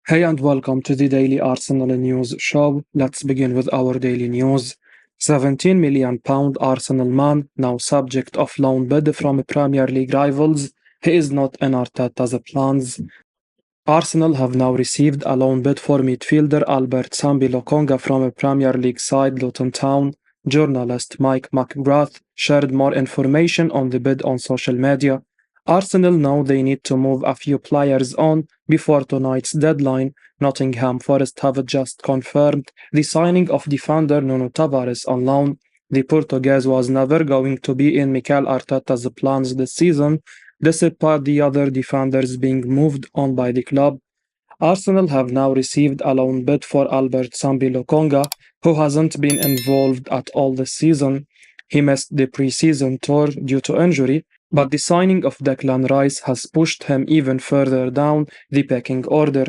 Hey and welcome to the Daily Arsenal News Show. Let's begin with our daily news. £17 million Arsenal man, now subject of loan bid from Premier League rivals. He is not in Arteta's plans. Arsenal have now received a loan bid for midfielder Albert Sambi Lokonga from a Premier League side Luton Town. Journalist Mike McGrath shared more information on the bid on social media. Arsenal know they need to move a few players on before tonight's deadline. Nottingham Forest have just confirmed the signing of defender Nono Tavares on loan. The Portuguese was never going to be in Mikel Arteta's plans this season, despite the other defenders being moved on by the club. Arsenal have now received a loan bid for Albert Sambi Lokonga, who hasn't been involved at all this season. He missed the pre-season tour due to injury, but the signing of Declan Rice has pushed him even further down the pecking order.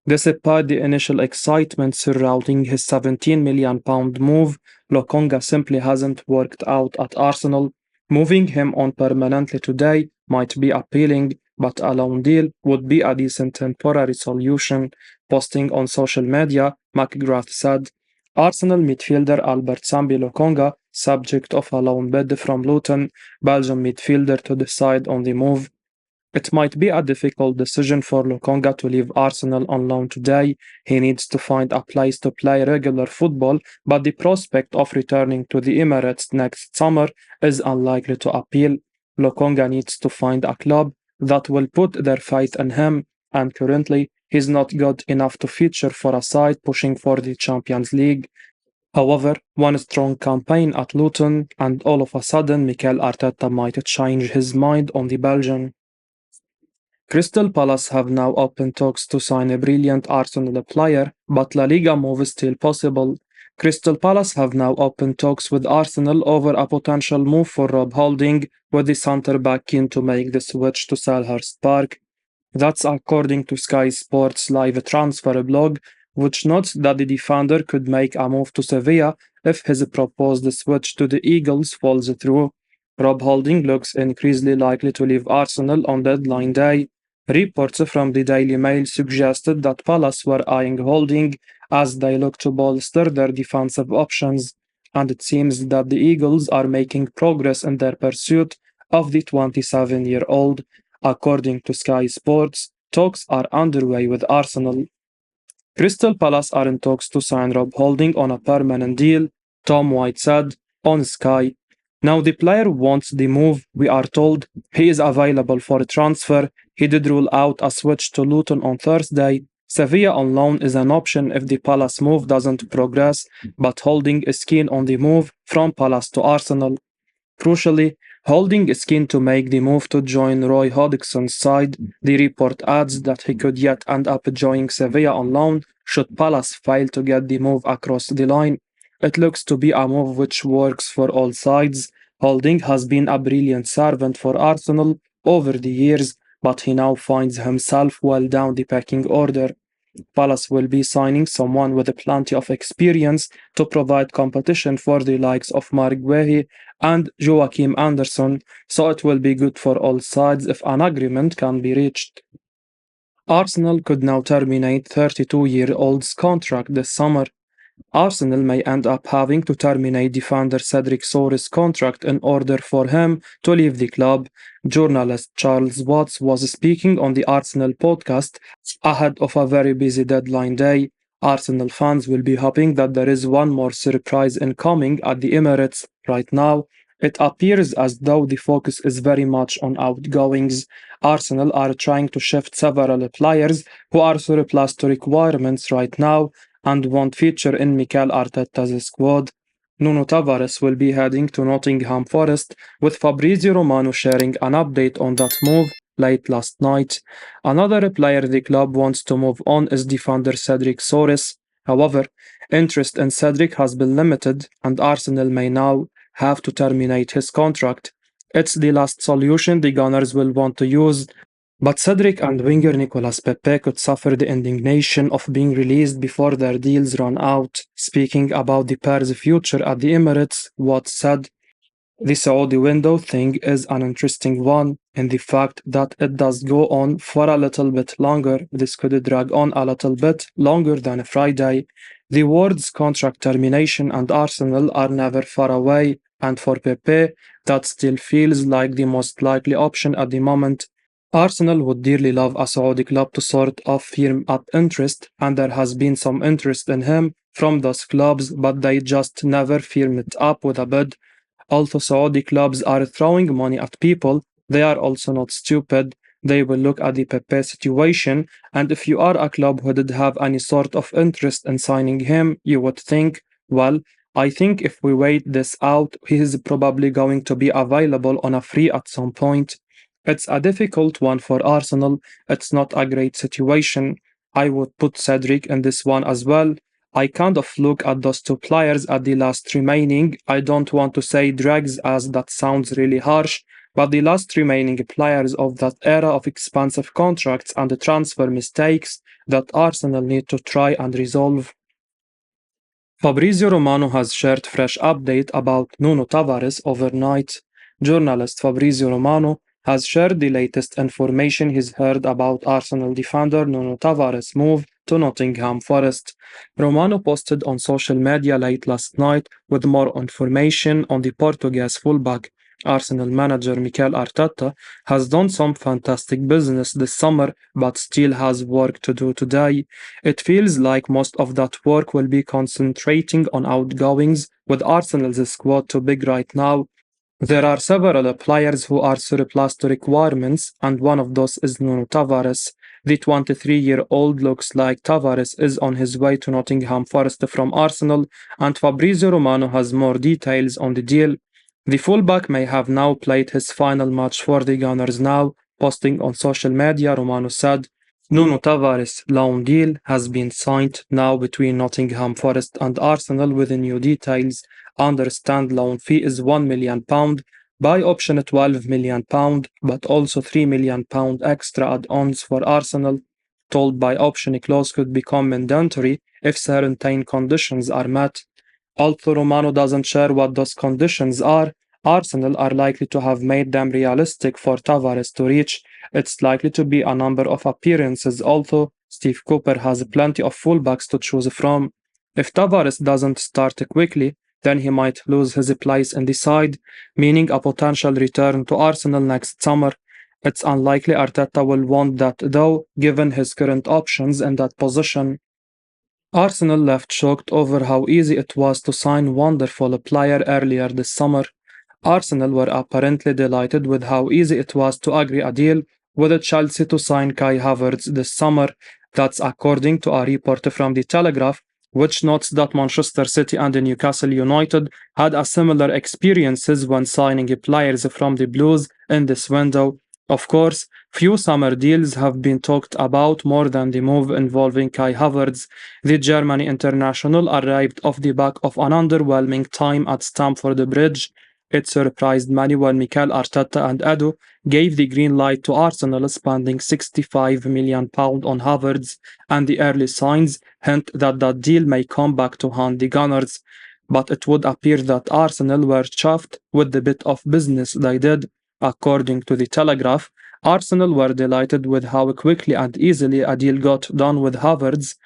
Despite the initial excitement surrounding his £17 million move, Lokonga simply hasn't worked out at Arsenal. Moving him on permanently today might be appealing, but a loan deal would be a decent temporary solution. Posting on social media, McGrath said, Arsenal midfielder Albert Sambi Lokonga, subject of a loan bid from Luton, Belgium midfielder to decide on the move. It might be a difficult decision for Lokonga to leave Arsenal on loan today. He needs to find a place to play regular football, but the prospect of returning to the Emirates next summer is unlikely to appeal. Lokonga needs to find a club that will put their faith in him, and currently he's not good enough to feature for a side pushing for the Champions League. However, one strong campaign at Luton, and all of a sudden Mikel Arteta might change his mind on the Belgian. Crystal Palace have now opened talks to sign a brilliant Arsenal player, but La Liga move is still possible. Crystal Palace have now opened talks with Arsenal over a potential move for Rob Holding, with the centre-back keen to make the switch to Selhurst Park. That's according to Sky Sports' live transfer blog, which notes that the defender could make a move to Sevilla if his proposed switch to the Eagles falls through. Rob Holding looks increasingly likely to leave Arsenal on deadline day. Reports from the Daily Mail suggested that Palace were eyeing Holding as they look to bolster their defensive options, and it seems that the Eagles are making progress in their pursuit of the 27-year-old. According to Sky Sports, talks are underway with Arsenal. Crystal Palace are in talks to sign Rob Holding on a permanent deal, Tom White said on Sky. Now the player wants the move, we are told. He is available for a transfer. He did rule out a switch to Luton on Thursday. Sevilla on loan is an option if the Palace move doesn't progress, but Holding is keen on the move from Palace to Arsenal. Crucially, Holding is keen to make the move to join Roy Hodgson's side. The report adds that he could yet end up joining Sevilla on loan should Palace fail to get the move across the line. It looks to be a move which works for all sides. Holding has been a brilliant servant for Arsenal over the years, but he now finds himself well down the pecking order. Palace will be signing someone with plenty of experience to provide competition for the likes of Mark Guehi and Joachim Anderson, so it will be good for all sides if an agreement can be reached. Arsenal could now terminate 32-year-old's contract this summer. Arsenal may end up having to terminate defender Cedric Soares' contract in order for him to leave the club. Journalist Charles Watts was speaking on the Arsenal podcast ahead of a very busy deadline day. Arsenal fans will be hoping that there is one more surprise incoming at the Emirates. Right now, it appears as though the focus is very much on outgoings. Arsenal are trying to shift several players who are surplus to requirements right now and won't feature in Mikel Arteta's squad. Nuno Tavares will be heading to Nottingham Forest, with Fabrizio Romano sharing an update on that move late last night. Another player the club wants to move on is defender Cedric Soares. However, interest in Cedric has been limited, and Arsenal may now have to terminate his contract. It's the last solution the Gunners will want to use, but Cedric and winger Nicolas Pepe could suffer the indignation of being released before their deals run out. Speaking about the pair's future at the Emirates, Watt said, The Saudi window thing is an interesting one in the fact that it does go on for a little bit longer. This could drag on a little bit longer than Friday. The words contract termination and Arsenal are never far away, and for Pepe, that still feels like the most likely option at the moment. Arsenal would dearly love a Saudi club to sort of firm up interest, and there has been some interest in him from those clubs, but they just never firm it up with a bid. Although Saudi clubs are throwing money at people, they are also not stupid. They will look at the Pepe situation, and if you are a club who did have any sort of interest in signing him, you would think, well, I think if we wait this out, he is probably going to be available on a free at some point. It's a difficult one for Arsenal. It's not a great situation. I would put Cedric in this one as well. I kind of look at those two players at the last remaining. I don't want to say dregs as that sounds really harsh, but the last remaining players of that era of expensive contracts and the transfer mistakes that Arsenal need to try and resolve. Fabrizio Romano has shared fresh update about Nuno Tavares overnight. Journalist Fabrizio Romano has shared the latest information he's heard about Arsenal defender Nuno Tavares' move to Nottingham Forest. Romano posted on social media late last night with more information on the Portuguese fullback. Arsenal manager Mikel Arteta has done some fantastic business this summer but still has work to do today. It feels like most of that work will be concentrating on outgoings, with Arsenal's squad too big right now. There are several players who are surplus to requirements, and one of those is Nuno Tavares. The 23-year-old looks like Tavares is on his way to Nottingham Forest from Arsenal, and Fabrizio Romano has more details on the deal. The fullback may have now played his final match for the Gunners now. Posting on social media, Romano said, Nuno Tavares' loan deal has been signed now between Nottingham Forest and Arsenal with the new details. Understand loan fee is £1 million, buy option £12 million, but also £3 million extra add-ons for Arsenal. Told buy option clause could become mandatory if certain conditions are met. Although Romano doesn't share what those conditions are, Arsenal are likely to have made them realistic for Tavares to reach. It's likely to be a number of appearances, although Steve Cooper has plenty of fullbacks to choose from. If Tavares doesn't start quickly, then he might lose his place in the side, meaning a potential return to Arsenal next summer. It's unlikely Arteta will want that though, given his current options in that position. Arsenal left shocked over how easy it was to sign wonderful player earlier this summer. Arsenal were apparently delighted with how easy it was to agree a deal with Chelsea to sign Kai Havertz this summer. That's according to a report from The Telegraph, which notes that Manchester City and Newcastle United had a similar experiences when signing players from the Blues in this window. Of course, few summer deals have been talked about more than the move involving Kai Havertz. The Germany international arrived off the back of an underwhelming time at Stamford Bridge. It surprised many when Mikel Arteta and Edu gave the green light to Arsenal spending £65 million on Havertz, and the early signs hint that that deal may come back to haunt the Gunners. But it would appear that Arsenal were chuffed with the bit of business they did. According to the Telegraph, Arsenal were delighted with how quickly and easily a deal got done with Havertz.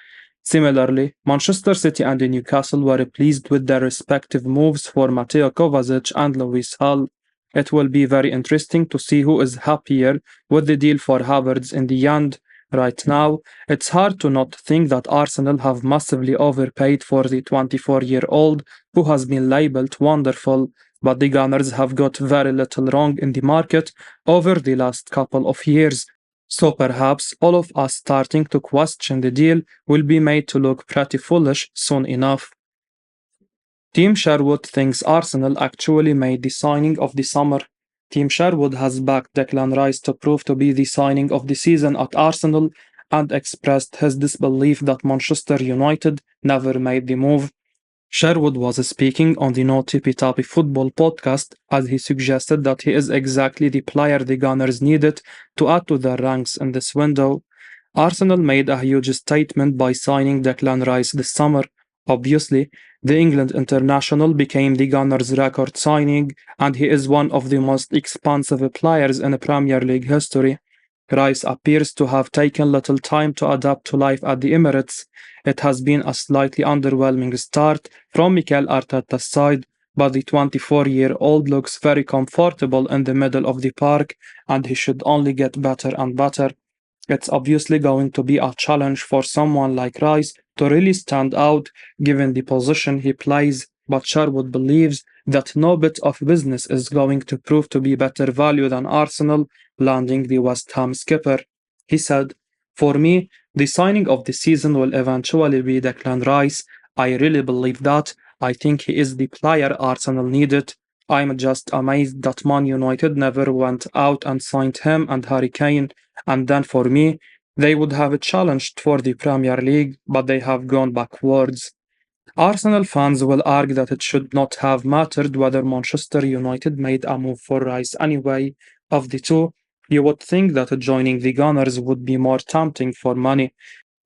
Similarly, Manchester City and Newcastle were pleased with their respective moves for Mateo Kovacic and Lewis Hall. It will be very interesting to see who is happier with the deal for Havertz in the end. Right now, it's hard to not think that Arsenal have massively overpaid for the 24-year-old who has been labelled wonderful, but the Gunners have got very little wrong in the market over the last couple of years. So perhaps all of us starting to question the deal will be made to look pretty foolish soon enough. Team Sherwood thinks Arsenal actually made the signing of the summer. Team Sherwood has backed Declan Rice to prove to be the signing of the season at Arsenal and expressed his disbelief that Manchester United never made the move. Sherwood was speaking on the No Tippy Tappy Football podcast as he suggested that he is exactly the player the Gunners needed to add to their ranks in this window. Arsenal made a huge statement by signing Declan Rice this summer. Obviously, the England international became the Gunners' record signing, and he is one of the most expensive players in Premier League history. Rice appears to have taken little time to adapt to life at the Emirates. It has been a slightly underwhelming start from Mikel Arteta's side, but the 24-year-old looks very comfortable in the middle of the park, and he should only get better and better. It's obviously going to be a challenge for someone like Rice to really stand out given the position he plays, but Sherwood believes that no bit of business is going to prove to be better value than Arsenal landing the West Ham skipper. He said, "For me, the signing of the season will eventually be Declan Rice. I really believe that. I think he is the player Arsenal needed. I'm just amazed that Man United never went out and signed him and Harry Kane, and then for me, they would have challenged for the Premier League, but they have gone backwards." Arsenal fans will argue that it should not have mattered whether Manchester United made a move for Rice anyway. Of the two, you would think that joining the Gunners would be more tempting for money.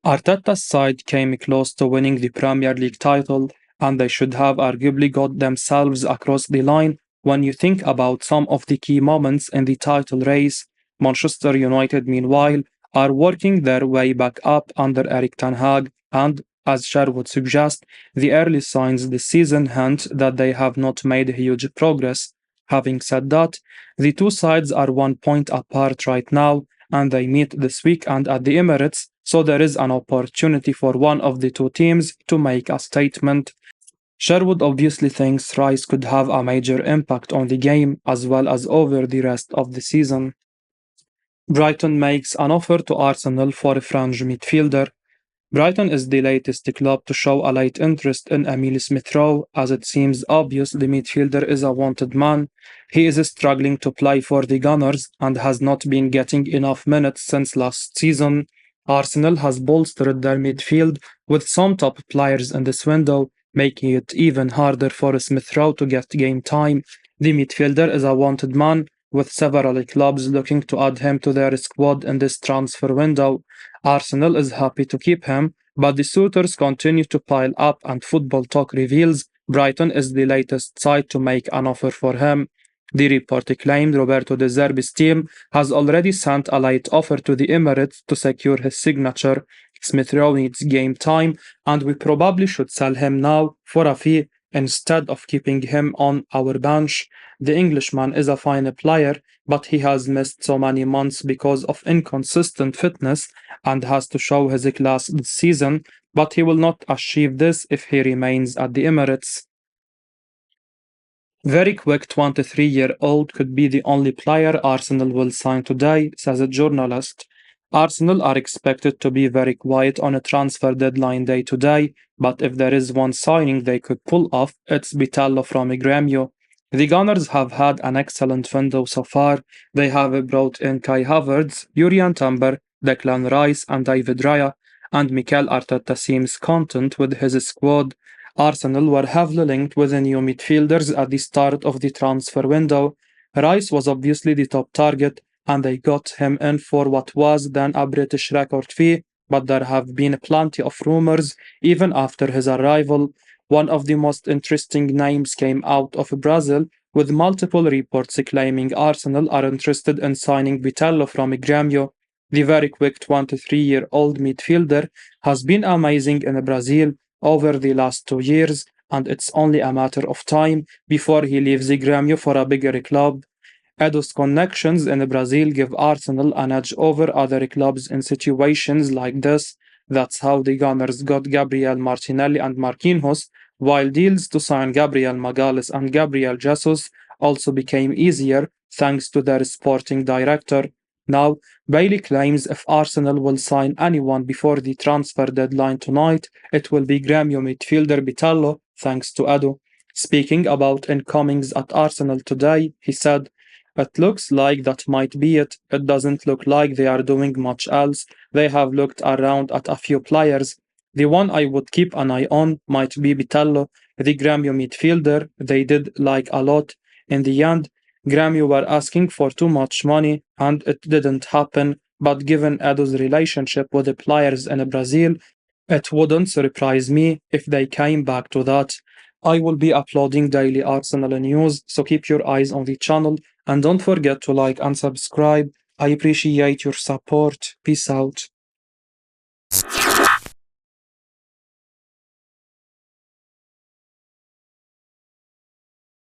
Arteta's side came close to winning the Premier League title, and they should have arguably got themselves across the line when you think about some of the key moments in the title race. Manchester United, meanwhile, are working their way back up under Eric Ten Hag, and, as Sherwood suggests, the early signs this season hint that they have not made huge progress. Having said that, the two sides are 1 point apart right now, and they meet this weekend at the Emirates, so there is an opportunity for one of the two teams to make a statement. Sherwood obviously thinks Rice could have a major impact on the game as well as over the rest of the season. Brighton makes an offer to Arsenal for a French midfielder. Brighton is the latest club to show a late interest in Emile Smith-Rowe, as it seems obvious the midfielder is a wanted man. He is struggling to play for the Gunners and has not been getting enough minutes since last season. Arsenal has bolstered their midfield with some top players in this window, making it even harder for Smith-Rowe to get game time. The midfielder is a wanted man, with several clubs looking to add him to their squad in this transfer window. Arsenal is happy to keep him, but the suitors continue to pile up, and Football Talk reveals Brighton is the latest side to make an offer for him. The report claimed Roberto De Zerbi's team has already sent a late offer to the Emirates to secure his signature. Smith-Rowe needs game time, and we probably should sell him now for a fee instead of keeping him on our bench. The Englishman is a fine player, but he has missed so many months because of inconsistent fitness and has to show his class this season, but he will not achieve this if he remains at the Emirates. Very quick 23-year-old could be the only player Arsenal will sign today, says a journalist. Arsenal are expected to be very quiet on a transfer deadline day today, but if there is one signing they could pull off, it's Vitello from Gremio. The Gunners have had an excellent window so far. They have brought in Kai Havertz, Jurriën Timber, Declan Rice and David Raya, and Mikel Arteta seems content with his squad. Arsenal were heavily linked with the new midfielders at the start of the transfer window. Rice was obviously the top target, and they got him in for what was then a British record fee, but there have been plenty of rumours even after his arrival. One of the most interesting names came out of Brazil, with multiple reports claiming Arsenal are interested in signing Vitello from Grêmio. The very quick 23-year-old midfielder has been amazing in Brazil over the last 2 years, and it's only a matter of time before he leaves Grêmio for a bigger club. Edo's connections in Brazil give Arsenal an edge over other clubs in situations like this. That's how the Gunners got Gabriel Martinelli and Marquinhos, while deals to sign Gabriel Magalhaes and Gabriel Jesus also became easier thanks to their sporting director. Now, Bailey claims if Arsenal will sign anyone before the transfer deadline tonight, it will be Grêmio midfielder Vitello, thanks to Edo. Speaking about incomings at Arsenal today, he said, "It looks like that might be it. It doesn't look like they are doing much else. They have looked around at a few players. The one I would keep an eye on might be Vitello, the Grêmio midfielder. They did like a lot. In the end, Grêmio were asking for too much money and it didn't happen, but given Edo's relationship with the players in Brazil, It wouldn't surprise me if they came back to that. I will be uploading daily Arsenal news, so keep your eyes on the channel and don't forget to like and subscribe. I appreciate your support. Peace out.